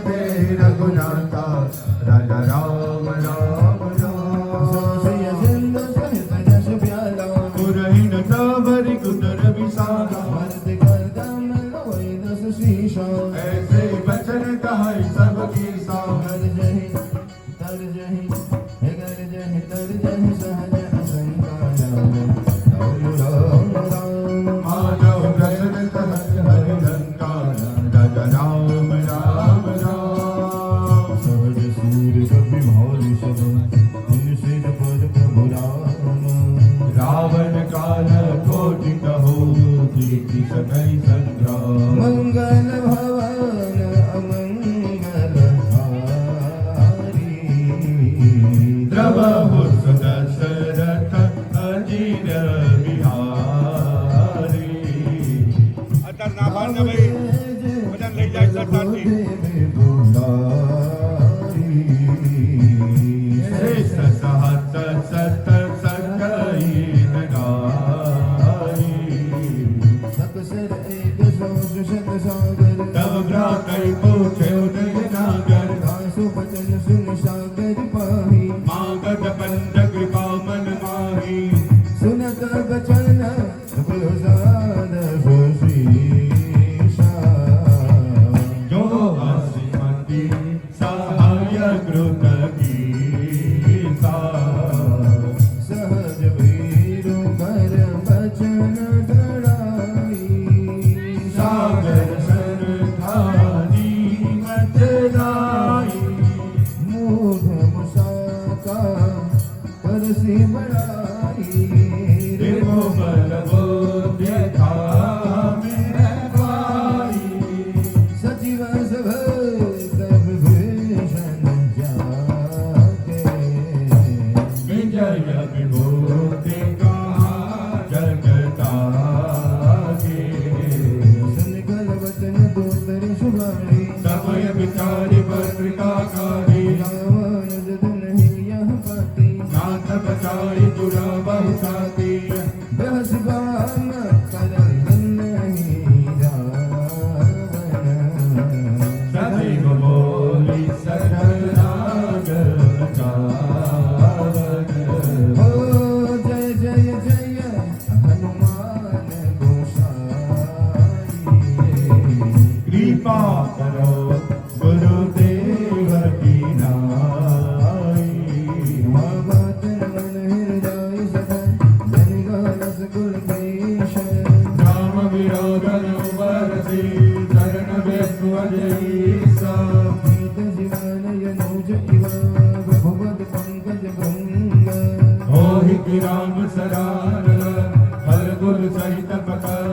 ते रघुनाथा राजा राम राम राम सोसिया जिंद सहित जस प्याला गुरहीन तावरी गुदर विसारा मर्द गर्दन लोई दस शीशा ऐसे बचन कहाई सब की सा कर जही तर जही सहज असंकारा राम राम माधव दशरथ हरि लंकारा राजा राम राम राम सहज सूर कपि मौलि सब सिर पर प्रभु राम रावण काल कोटि कहो कीर्ति सकई संग्राम मंगल भवन अमंगल हारी द्रवहु दशरथ अजीर बिहारी અત્યારે ના પાડને ભાઈ બધાને લઈ જાય સરદારજી શ્રેષ્ઠ સહત સત સકઈ નગારી સકસર એક સોસ શત સાગર તવ ભ્રાતઈ પૂછે ઉદય નાગર દાસુ વચન સુન સાગર પાહી માગત પંચ કૃપા મન માહી સુનત વચન પ્રસાદ સુશીષા જો હસિમતી સહાય કૃત ગીતા સહજ વીરુ કર વચન ધરાઈ સાગર સરધારી મચરાઈ મૂઢ મુસાકા પરસી બળાઈ દેવો બલવો દેખા મેરે ભાઈ સજીવ સભ કબ ભીષણ જાગે વિજય વિભૂતિ કहा જગતાગે સુનિકલ વચન દોતરી સુભાણી સમય વિચારી પત્રિકાकारी रावण जद नहीं यह पाती नाथ बचाई तुरा बहु साथी बहस बाम करन नहीं रावण सदैव बोली सकल राग गावन हो जय जय जय हनुमान गोसाई कृपा करो गुरुदेव की नाई बात मन हृदय सदा जन गानस गुण केशव राम विरोधन बरसी शरण विष्णु अजईसा गीत जीवन यनुज इवा भगवत पंकज भृंग होहि कि राम सरार हर गुर सहित पकड़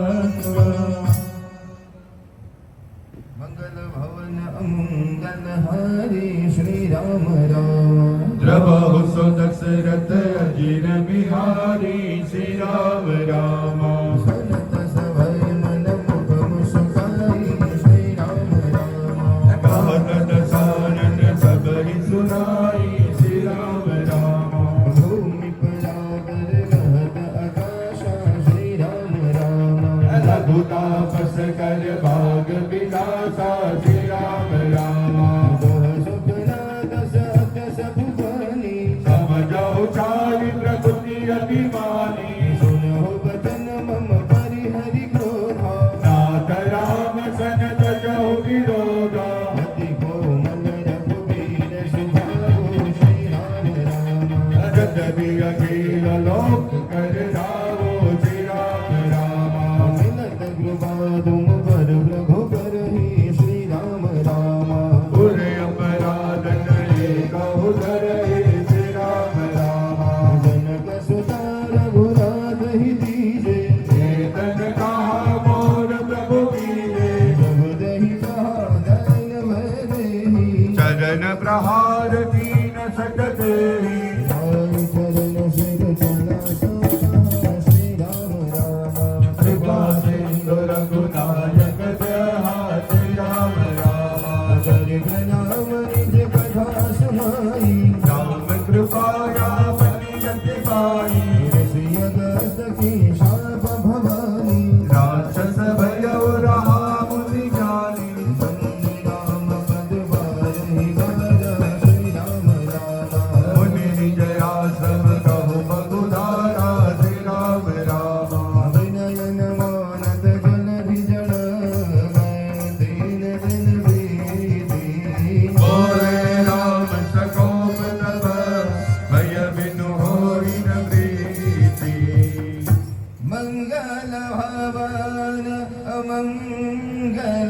मंगल भवन अमंगल हारी श्री राम राम द्रवहु सो दशरथ अजीर बिहारी श्री राम राम सनत सभय मन मुख मुस्काई श्री राम राम कहत दसानन सबरि सुनाई श्री राम राम भूमि परागर रहत आकाशा श्री राम राम लघुतापस कर भाग विलासा श्री राम राम सुखना दस सब बनी समझो चारि प्रकृति अभिमानी सुनो वचन मम परिहरि क्रोधा नाथ राम सन तजो विरोधा अति कोमल रघुवीर सुभागो श्री राम राम जगत अखिल लोक कर रावो श्री राम राम मिलत कृपा तुम पर प्रभु करहि श्री राम राम पुर अपराध करे कहु धरहि श्री राम राम जनक सुता रघुनाथ ही दीजे चेतन कहा मोर प्रभु कीजे प्रभु दहि कहा दयाल भय देहि चरण प्रहार दीन सकत ही चरण सिर चला श्री राम राम कृपा सिंधु रघुनायक दया श्री राम राम हरि प्रणाम निज कथा सुनाई राम कृपा राम नियत पाई ऋषि अगस्त की शाप भवानी राक्षस भय रहा मुनि जानी बंदी राम पद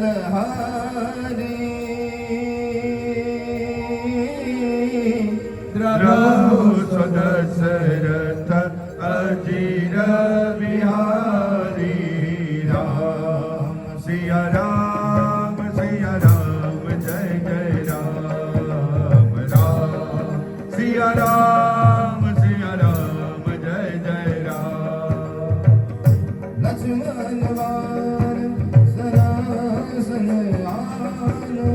બલહારી દ્રહો સદશરથ અજીર વિહારી રામ સિયા રામ જય જય રામ રામ સિયા રામ જય જય રામ લક્ષ્મણ વાર સરાસન આનો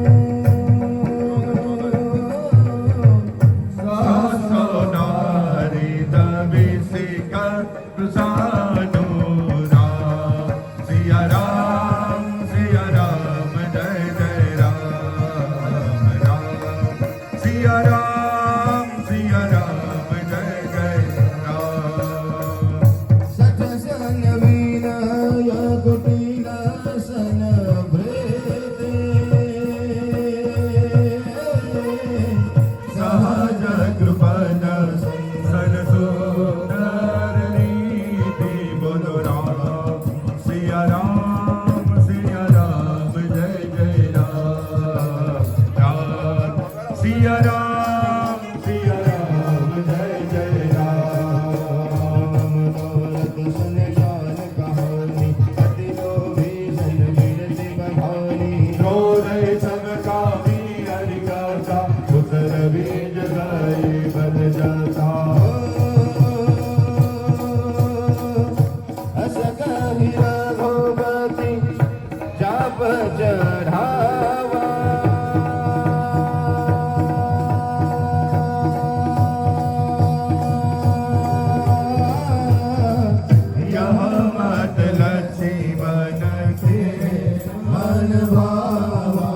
સોનારી દવિસિક પ્રસાદો રામ સિયા રામ જય રામ રામ સિયા રામ જય રામ સઠસન વિનય કુટિલ સન ભ્રેતે સહજ કૃપન સરસુંદર નીતિ બોલો રામ સિયા રામ જય રામ સિયા રામ જય રામ મનોરથ સનશાન કહાની અતિ લોભી સન વિરતિ બધાની રોદય સગકામી હરિકથા ઉતર બીજ ગઈ બન જતા અસ કહી રઘુપતિ જાપ ચઢાવા यह मत लक्ष्मण के મન ભાવા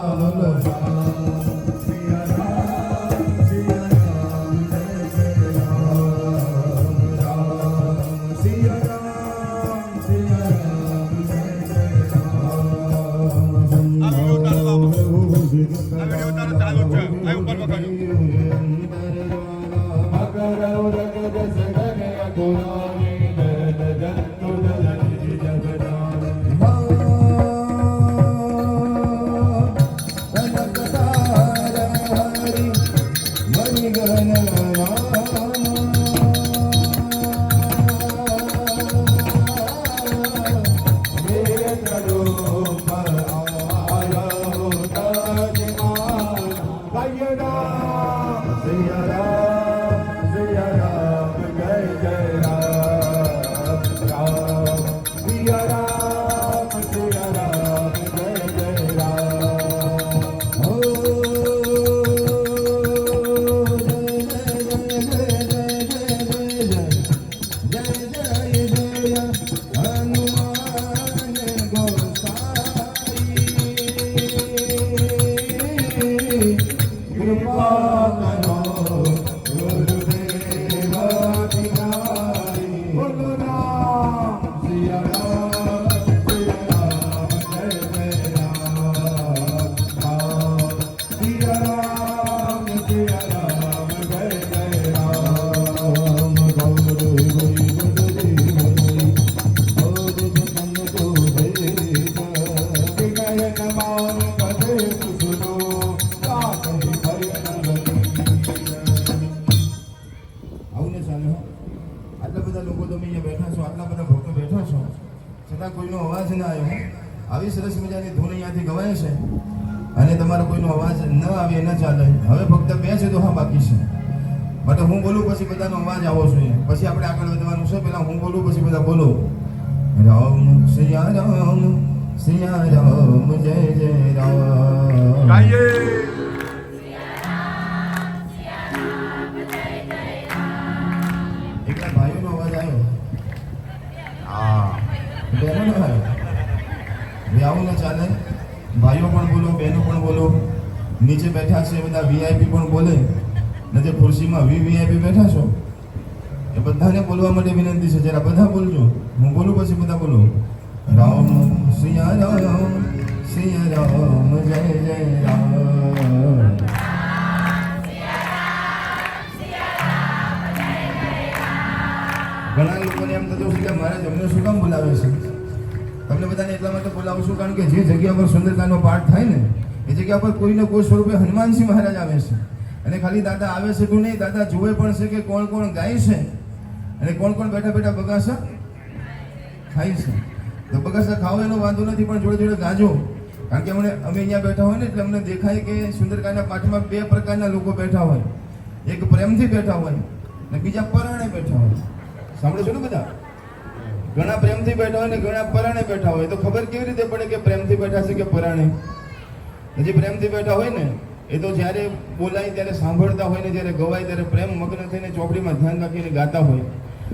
सिया राम जय राम सिया राम जय કોઈનો અવાજ ના આવ્યો આવી સરસ મજાની ધૂન અહીંયાથી ગવાય છે અને તમારો કોઈનો અવાજ ન આવે ન ચાલે હવે ફક્ત બે છે તો હા બાકી છે બટ હું બોલું પછી બધાનો અવાજ આવો જોઈએ પછી આપણે આગળ વધવાનું છે પહેલા હું બોલું પછી બધા બોલો રામ સિયા રામ જય જય રામ ગાઈએ એકલા ભાઈઓનો અવાજ આવ્યો હા બહેનો ન આવ્યો હવે આવું ન ચાલે ભાઈઓ પણ બોલો બહેનો પણ બોલો નીચે બેઠા છે બધા વીઆઈપી પણ બોલે ને જે ખુરશીમાં વીવીઆઈપી બેઠા છો એ બધાને બોલવા માટે વિનંતી છે જરા બધા બોલજો હું બોલું પછી બધા બોલો રામ સિયા રામ જય જય રામ ઘણા લોકોને એમ થતું છે કે મારે જમને શું કામ બોલાવે છે તમને તમને બધાને એટલા માટે બોલાવું છું કારણ કે જે જગ્યા પર સુંદરકાંડનો પાઠ થાય ને એ જગ્યા પર કોઈને કોઈ સ્વરૂપે હનુમાનસિંહ મહારાજ આવે છે અને ખાલી દાદા આવે છે તો નહીં, દાદા જુએ પણ છે કે કોણ કોણ ગાય છે અને કોણ કોણ બેઠા બેઠા બગાસા ખાય છે. તો બગાસા ખાવો એનો વાંધો નથી, પણ જોડે જોડે ગાજો. કારણ કે અમે અહીંયા બેઠા હોય ને એટલે અમને દેખાય કે સુંદરકાંડના પાઠમાં બે પ્રકારના લોકો બેઠા હોય. એક પ્રેમથી બેઠા હોય ને બીજા પરાણે બેઠા હોય. સાંભળો છો ને બધા? ઘણા પ્રેમથી બેઠા હોય ને ઘણા પરાણે બેઠા હોય. તો ખબર કેવી રીતે પડે કે પ્રેમથી બેઠા છે કે પરાણે? જે પ્રેમથી બેઠા હોય ને એ તો જ્યારે બોલાય ત્યારે સાંભળતા હોય ને જ્યારે ગવાય ત્યારે પ્રેમ મગ્ન થઈને ચોપડીમાં ધ્યાન રાખીને ગાતા હોય.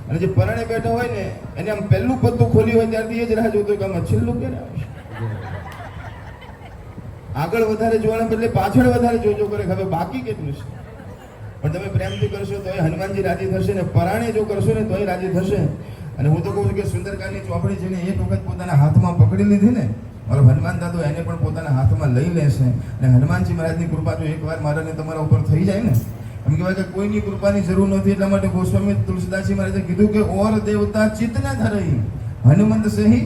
અને જે પરાણે બેઠા હોય ને એને આમ પહેલું પત્તું ખોલ્યું હોય ત્યારથી એ જ રાહ જોતો કે આમાં છેલ્લું ક્યારે આવશે. આગળ વધારે જોવાના બદલે પાછળ વધારે જોજો કરે હવે બાકી કેટલું છે. પણ તમે પ્રેમથી કરશો તો એ હનુમાનજી રાજી થશે ને પરાણે જો કરશો ને તો એ રાજી થશે. અને હું તો કહું છું કે સુંદરકાંડની ચોપડી છે ને એક વખત પોતાના હાથમાં પકડી લીધી ને મારો હનુમાન દાદો એને પણ પોતાના હાથમાં લઈ લેશે. અને હનુમાનજી મહારાજની કૃપા જો એકવાર મારાને તમારા ઉપર થઈ જાય ને એમ કહેવાય કે કોઈની કૃપાની જરૂર નથી. એટલા માટે ગોસ્વામી તુલસીદાસજી મહારાજે કીધું કે ઓર દેવતા ચિત્ત ન ધરઈ હનુમંત સહી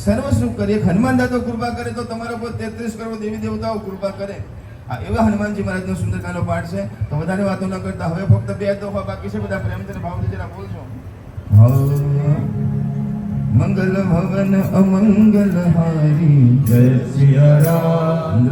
સર્વ સુખ કરે. એક હનુમાન દાદો કૃપા કરે તો તમારા ઉપર 33 કરોડ દેવી દેવતાઓ કૃપા કરે. આ એવા હનુમાનજી મહારાજનો સુંદરકાંડનો પાઠ છે. તો વધારે વાતો ન કરતા હવે ફક્ત 2 દોહા બાકી છે. બધા પ્રેમથી અને ભાવથી જરા બોલજો. મંગલ ભવન અમંગલ હારી જય સિયા રામ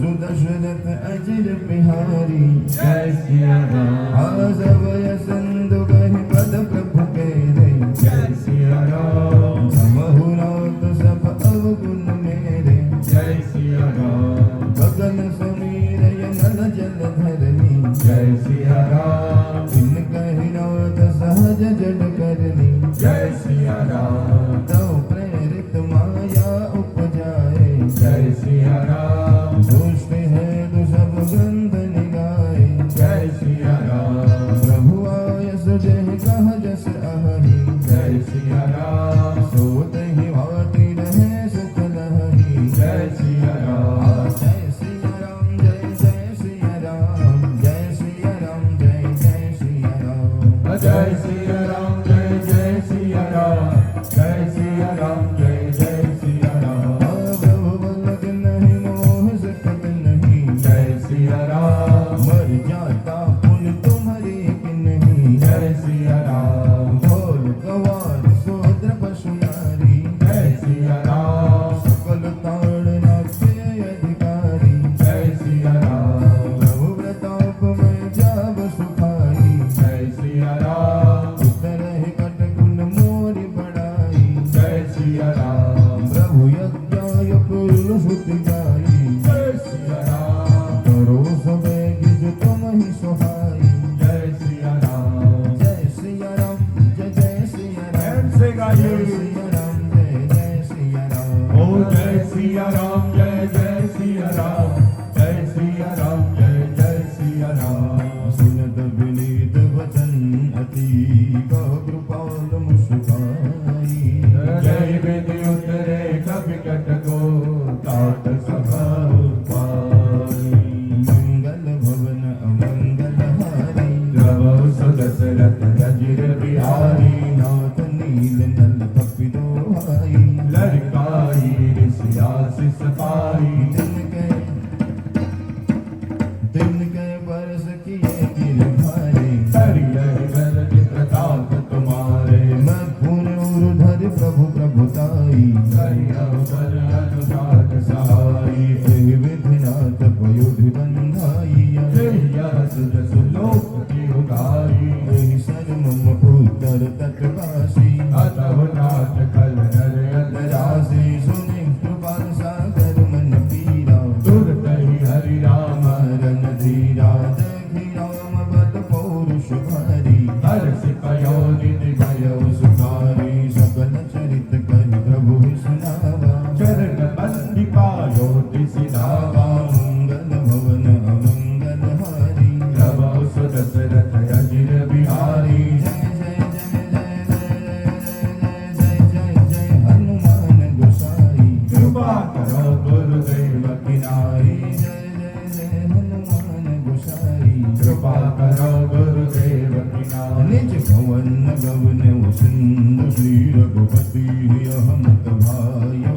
સુદશરથ અજર બિહારી જય સિયા રામ આસવય સંત કહે પદ પ્રભુ કે રે જય સિયા રામ સમહુરાત સબ અવગુણ મેરે જય સિયા રામ ગગન સમીર નલ જલ ધરની જય સિયા રામ ઇન કહિનાત સહજ જડ કરની જય સિયા રામ તવ પ્રેરિત માયા ઉપજાય જય સિયા રામ दुष्ट है तो सब गंध निगाए જય સિયા રામ प्रभु आयस जह कह जस अहरी જય સિયા રામ सोत ही भाती रहे सुख लहरी જય સિયા રામ जय सिया राम जय जय सिया राम जय सिया राम जय जय सिया राम જય સિયા રામ જય જય સિયા રામ જય સિયા રામ જય જય સિયા રામ प्रभु बलक नहीं मोह सकत नहीं જય સિયા રામ मर जाता पुन तुम्हारी कि नहीं જય સિયા રામ ढोल गवार सोद्र पशु नारी જય સિયા રામ सकल ताड़ना के अधिकारी જય સિયા રામ प्रभु प्रताप में जाब सुखाई જય સિયા રામ उतर ही कटकुन मोरी बढ़ाई જય સિયા રામ प्रभु यज्ञाय पुरुष सुति गाई જય સિયા રામ करो सबे गिज तुम ही सुहाई જય સિયા રામ जय सिया राम जय जय सिया राम પ્રેમ से ગાઈએ जय सिया राम जय जय सिया राम ઓ જય સિયા રામ જય જય સિયા રામ જય સિયા રામ જય જય સિયા રામ सुनत विनीत वचन अति कह कृपाल मुस्काई जय विधि उतरे कवि कटको तात सभा पाई मंगल भवन अमंगल हारी जब सदसरथ अजिर बिहारी नाथ नील नल कपिलो हाई लड़काई ऋषियासिस पाई दिन के बरस किए गिर भारी हरियर गरज प्रताप तुम्हारे मैं पूर्ण उर्धर प्रभु प्रभुताई हरियर बर अनुराग सहाई एहि विधिनाथ पयुधि बंधाई जय सुर सुलोक की उगाई एहि सर्वम उत्तर तटवासी अतव नाथ कल नर राशि सुनि कृपाल सागर मन पीरा तुरत ही हरि राम रन धीरा देखि राम बल पौरुष भारी हर सिपयो निधि भयो सुखारी सकल चरित कर प्रभु सुनावा चरण बंदी पायो दिसि धावा मंगल भवन अमंगल हारी प्रभु सुदशरथ अजिर बिहारी जय जय जय हनुमान गोसाई कृपा करो गुरुदेव की नाई जय जय हनुमान गोसाई कृपा करो गुरुदेव की नाई निज भवन गवन सिंधु श्री रघुपति अहमत भाई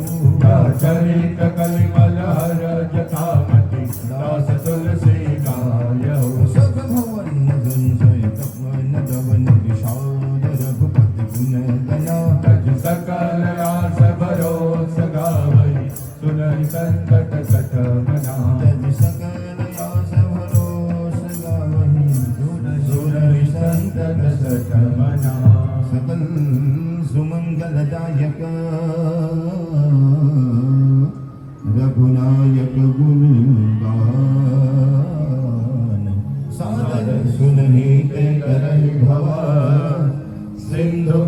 मना जज सकल यास भरोस गावहि सुर संतत सठ मना सकल सुमंगलदायक रघुनायक गुणगान सादर सुननीत करहि भवा सिंधु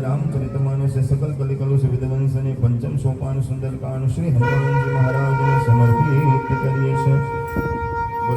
रामचरितमानस सकल कलिकलु विध्वंसने पंचम सोपान सुंदरकांड श्री हनुमान जी महाराज